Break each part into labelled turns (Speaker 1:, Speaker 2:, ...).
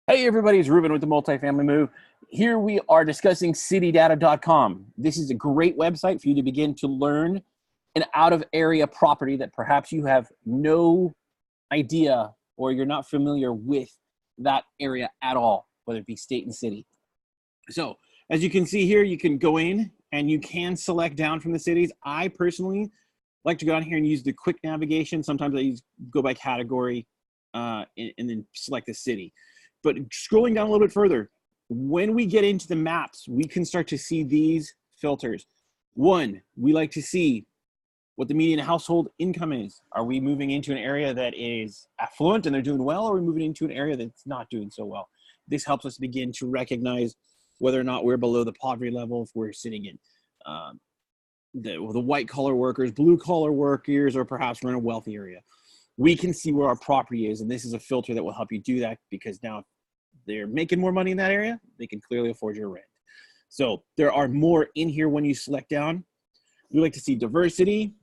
Speaker 1: Hey everybody, it's Ruben with the Multifamily Move. Here we are discussing citydata.com. This is a great website for you to begin to learn an out-of-area property that perhaps you have no idea or you're not familiar with that area at all, whether it be state and city. So as you can see here, you can go in and you can select down from the cities. I personally like to go down here and use the quick navigation. Sometimes I go by category and then select the city. But scrolling down a little bit further, when we get into the maps, we can start to see these filters. One, we like to see what the median household income is. Are we moving into an area that is affluent and they're doing well, or are we moving into an area that's not doing so well? This helps us begin to recognize whether or not we're below the poverty level, if we're sitting in the white collar workers, blue collar workers, or perhaps we're in a wealthy area. We can see where our property is, and this is a filter that will help you do that, because now if they're making more money in that area, they can clearly afford your rent. So there are more in here when you select down. We like to see diversity.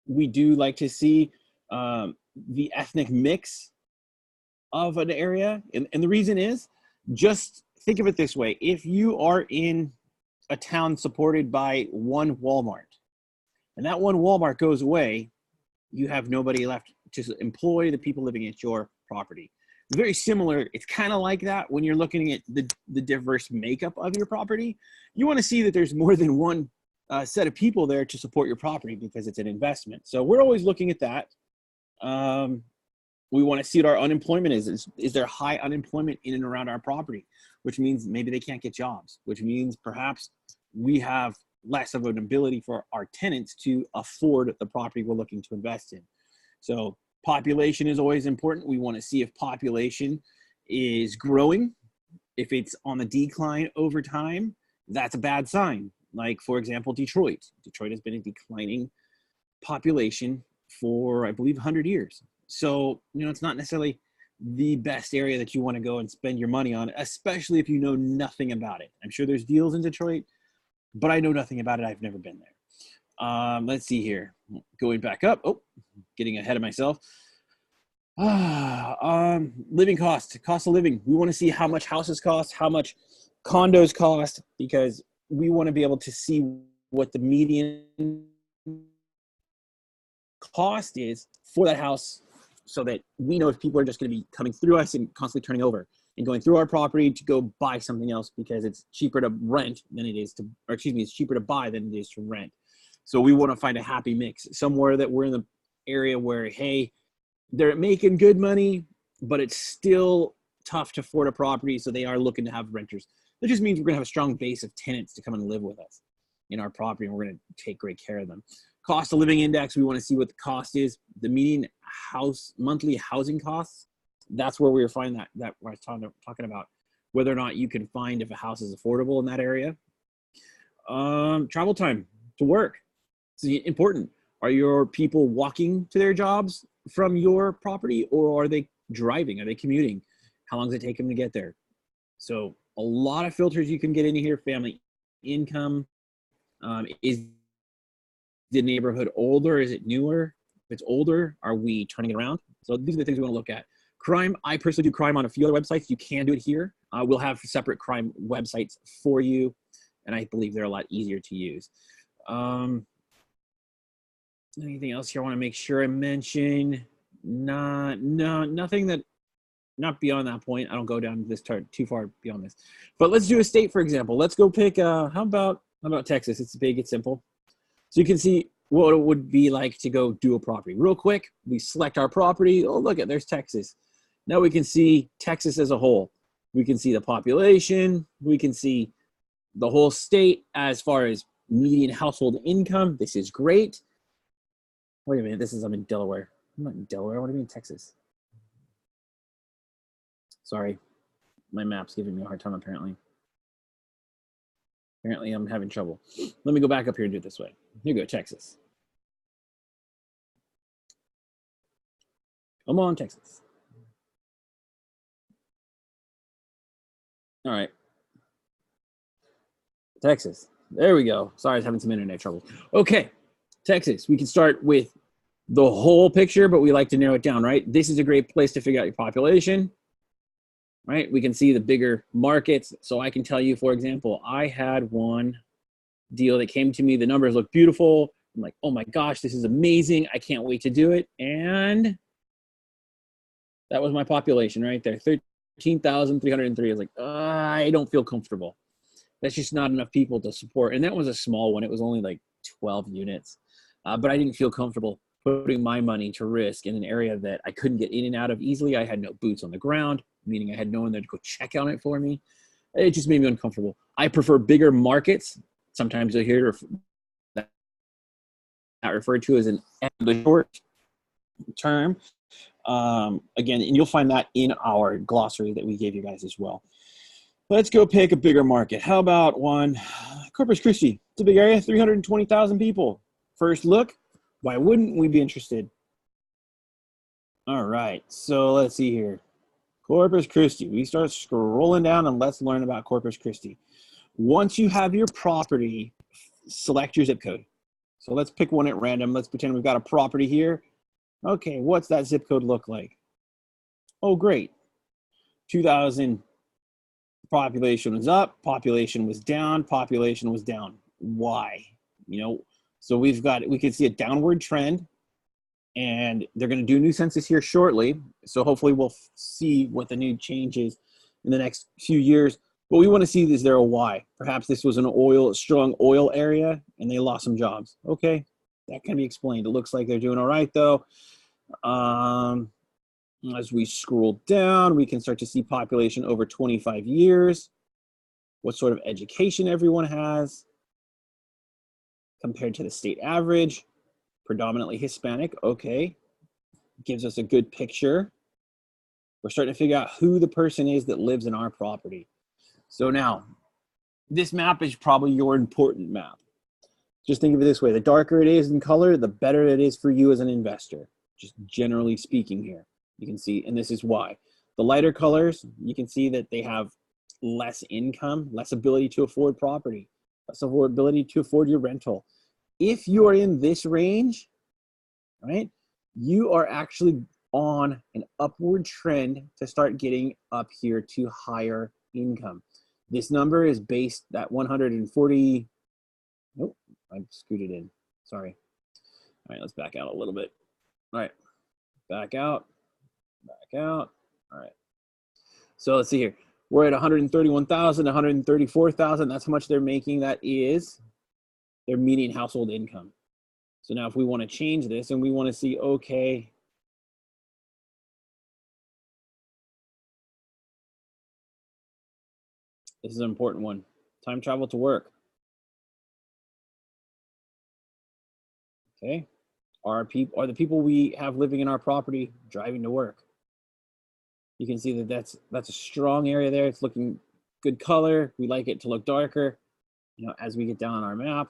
Speaker 1: We do like to see the ethnic mix of an area. And the reason is, just think of it this way. If you are in a town supported by one Walmart, and that one Walmart goes away, you have nobody left to employ the people living at your property. Very similar. It's kind of like that when you're looking at the diverse makeup of your property. You want to see that there's more than one set of people there to support your property, because it's an investment. So we're always looking at that. We want to see what our unemployment is. Is there high unemployment in and around our property, which means maybe they can't get jobs, which means perhaps we have less of an ability for our tenants to afford the property we're looking to invest in. So population is always important. We want to see if population is growing. If it's on the decline over time, that's a bad sign. Like, for example, Detroit. Detroit has been a declining population for, I believe, 100 years. So, it's not necessarily the best area that you want to go and spend your money on, especially if you know nothing about it. I'm sure there's deals in Detroit, but I know nothing about it. I've never been there. Let's see here. Going back up. Oh, getting ahead of myself. Living cost of living. We want to see how much houses cost, how much condos cost, because we want to be able to see what the median cost is for that house, so that we know if people are just going to be coming through us and constantly turning over and going through our property to go buy something else because it's cheaper to rent than it is to, or excuse me, it's cheaper to buy than it is to rent. So we want to find a happy mix, somewhere that we're in the area where, hey, they're making good money, but it's still tough to afford a property, so they are looking to have renters. That just means we're going to have a strong base of tenants to come and live with us in our property, and we're going to take great care of them. Cost of living index, we want to see what the cost is. The median monthly housing costs, that's where we were finding that where I was talking about whether or not you can find if a house is affordable in that area. Travel time to work. It's important. Are your people walking to their jobs from your property, or are they driving? Are they commuting? How long does it take them to get there? So a lot of filters you can get into here. Family income. Is the neighborhood older? Is it newer? If it's older, are we turning it around? So these are the things we want to look at. Crime. I personally do crime on a few other websites. You can do it here. We'll have separate crime websites for you, and I believe they're a lot easier to use. Anything else here I want to make sure I mention? Nothing that, not beyond that point. I don't go down this too far beyond this. But let's do a state, for example. Let's go pick, how about Texas? It's big, it's simple. So you can see what it would be like to go do a property. Real quick, we select our property. Oh, look, there's Texas. Now we can see Texas as a whole. We can see the population. We can see the whole state as far as median household income. This is great. Wait a minute, I'm in Delaware. I'm not in Delaware, what do you mean Texas? Sorry, my map's giving me a hard time apparently. Apparently I'm having trouble. Let me go back up here and do it this way. Here you go, Texas. Come on, Texas. All right. Texas. There we go. Sorry, I was having some internet trouble. Okay, Texas. We can start with the whole picture, but we like to narrow it down, right? This is a great place to figure out your population. right? We can see the bigger markets. So I can tell you, for example, I had one deal that came to me. The numbers look beautiful. I'm like, oh my gosh, this is amazing. I can't wait to do it. And that was my population right there, 13,303. I was like, I don't feel comfortable. That's just not enough people to support. And that was a small one. It was only like 12 units. But I didn't feel comfortable putting my money to risk in an area that I couldn't get in and out of easily. I had no boots on the ground, meaning I had no one there to go check on it for me. It just made me uncomfortable. I prefer bigger markets. Sometimes you'll hear that referred to as an short term. Again, and you'll find that in our glossary that we gave you guys as well. Let's go pick a bigger market. How about one? Corpus Christi. It's a big area, 320,000 people. First look, why wouldn't we be interested? All right, so let's see here. Corpus Christi. We start scrolling down and let's learn about Corpus Christi. Once you have your property, select your zip code. So let's pick one at random. Let's pretend we've got a property here. Okay, what's that zip code look like? Oh, great. 2000 population was up, population was down, population was down. Why? You know, so we can see a downward trend, and they're going to do a new census here shortly. So hopefully we'll see what the new change is in the next few years. But we want to see, is there a why? Perhaps this was a strong oil area and they lost some jobs. Okay, that can be explained. It looks like they're doing all right though. As we scroll down, we can start to see population over 25 years, what sort of education everyone has compared to the state average, predominantly Hispanic. Okay, gives us a good picture. We're starting to figure out who the person is that lives in our property. So now, this map is probably your important map. Just think of it this way. The darker it is in color, the better it is for you as an investor, just generally speaking here. You can see, and this is why. The lighter colors, you can see that they have less income, less ability to afford property, less ability to afford your rental. If you are in this range, right, you are actually on an upward trend to start getting up here to higher income. This number is based at 140. Oh, I scooted in. Sorry. All right, let's back out a little bit. All right, back out. Back out. All right. So let's see here. We're at 131,000, 134,000. That's how much they're making. That is their median household income. So now if we want to change this and we want to see, okay, this is an important one. Time travel to work. Okay. Are the people we have living in our property driving to work? You can see that that's a strong area there. It's looking good color. We like it to look darker. You know, as we get down on our map,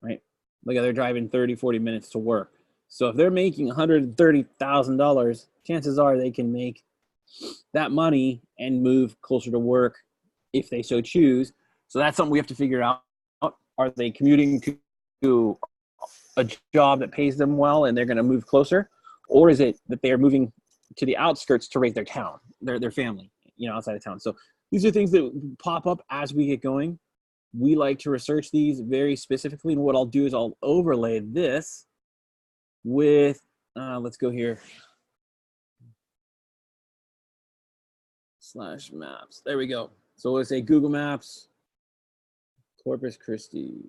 Speaker 1: right? Look at, they're driving 30, 40 minutes to work. So if they're making $130,000, chances are they can make that money and move closer to work if they so choose. So that's something we have to figure out. Are they commuting to a job that pays them well and they're going to move closer? Or is it that they are moving to the outskirts to raise their town, their family, you know, outside of town? So these are things that pop up as we get going. We like to research these very specifically. And what I'll do is I'll overlay this with, let's go here. /maps. There we go. So let's say Google Maps, Corpus Christi.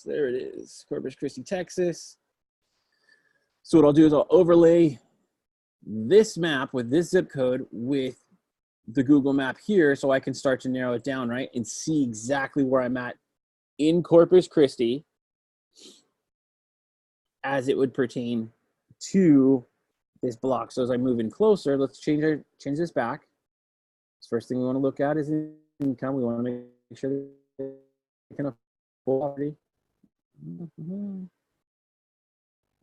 Speaker 1: There it is, Corpus Christi, Texas. So what I'll do is I'll overlay this map with this zip code with the Google map here so I can start to narrow it down, right? And see exactly where I'm at in Corpus Christi as it would pertain to this block. So as I move in closer, let's change this back. First thing we want to look at is income. We want to make sure that they can afford property.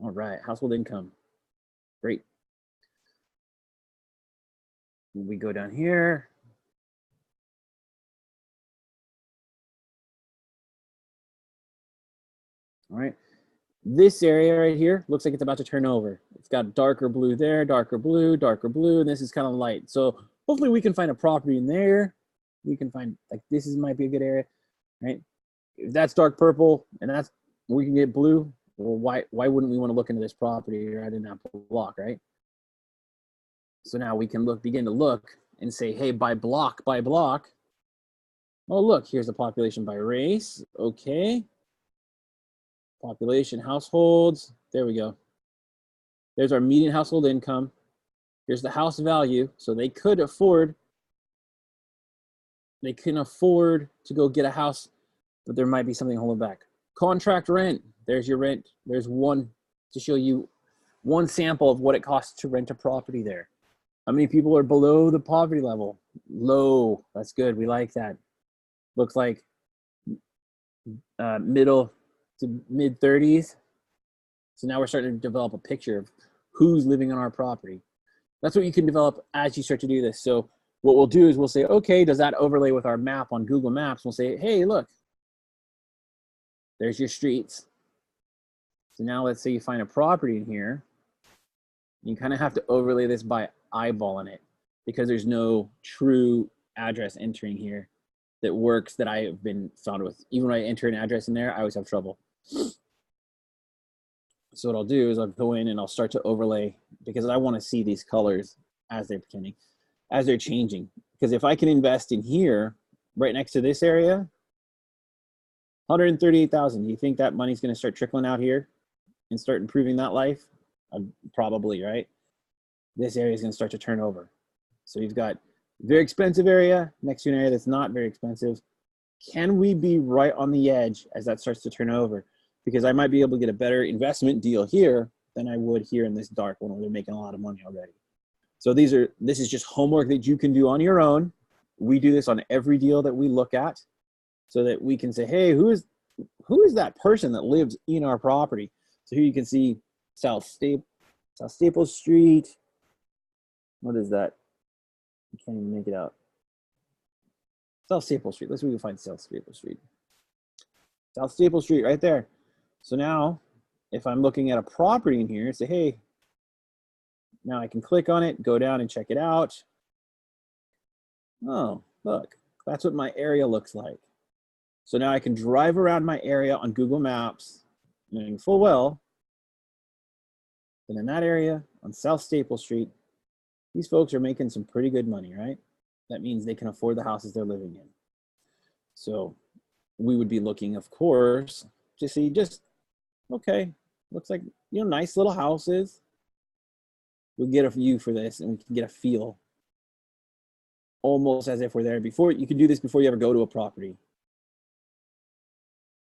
Speaker 1: All right, household income. Great. We go down here. All right. This area right here looks like it's about to turn over. It's got darker blue there, darker blue, and this is kind of light. So hopefully we can find a property in there. We can find, like, this might be a good area, right? If that's dark purple and that's, we can get blue, well, why wouldn't we want to look into this property right in that block, right? So now we can begin to look and say, hey, by block, oh, look, here's the population by race. Okay. Population, households. There we go. There's our median household income. Here's the house value. So they can afford to go get a house, but there might be something holding back. Contract rent. There's your rent. There's one to show you one sample of what it costs to rent a property there. How many people are below the poverty level? Low. That's good. We like that. Looks like middle to mid 30s. So now we're starting to develop a picture of who's living on our property. That's what you can develop as you start to do this. So what we'll do is we'll say, okay, does that overlay with our map on Google Maps? We'll say, hey, look, there's your streets. So now let's say you find a property in here. You kind of have to overlay this by eyeballing it because there's no true address entering here that works that I have been found with. Even when I enter an address in there, I always have trouble. So what I'll do is I'll go in and I'll start to overlay because I want to see these colors as they're changing. Because if I can invest in here, right next to this area, 138,000. Do you think that money's going to start trickling out here and start improving that life? Probably, right? This area is going to start to turn over. So you've got very expensive area next to an area that's not very expensive. Can we be right on the edge as that starts to turn over? Because I might be able to get a better investment deal here than I would here in this dark one where they're making a lot of money already. So this is just homework that you can do on your own. We do this on every deal that we look at so that we can say, hey, who is that person that lives in our property? So here you can see South Staples Street. What is that? I can't even make it out. South Staples Street. Let's see if we can find South Staples Street. South Staples Street right there. So now if I'm looking at a property in here, say, hey, now I can click on it, go down and check it out. Oh, look, that's what my area looks like. So now I can drive around my area on Google Maps, knowing full well that in that area on South Staples Street, these folks are making some pretty good money, right? That means they can afford the houses they're living in. So we would be looking, of course, to see just, okay, looks like, nice little houses. We'll get a view for this and we can get a feel almost as if we're there before. You can do this before you ever go to a property.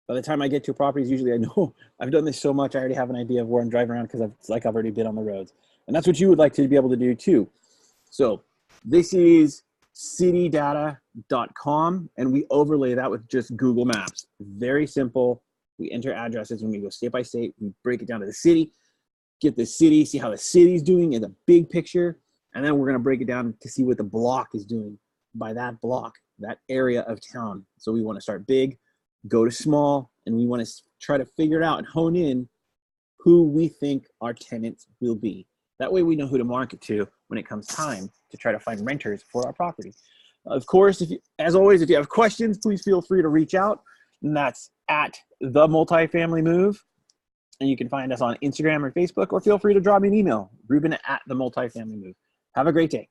Speaker 1: By the time I get to properties, usually I know I've done this so much, I already have an idea of where I'm driving around because it's like I've already been on the roads. And that's what you would like to be able to do too. So this is citydata.com and we overlay that with just Google Maps. Very simple. We enter addresses and we go state by state. We break it down to the city, get the city, see how the city's doing in the big picture. And then we're going to break it down to see what the block is doing by that block, that area of town. So we want to start big, go to small, and we want to try to figure out and hone in who we think our tenants will be. That way we know who to market to when it comes time to try to find renters for our property. Of course, as always, if you have questions, please feel free to reach out. And that's at The Multifamily Move. And you can find us on Instagram or Facebook, or feel free to drop me an email, Ruben at The Multifamily Move. Have a great day.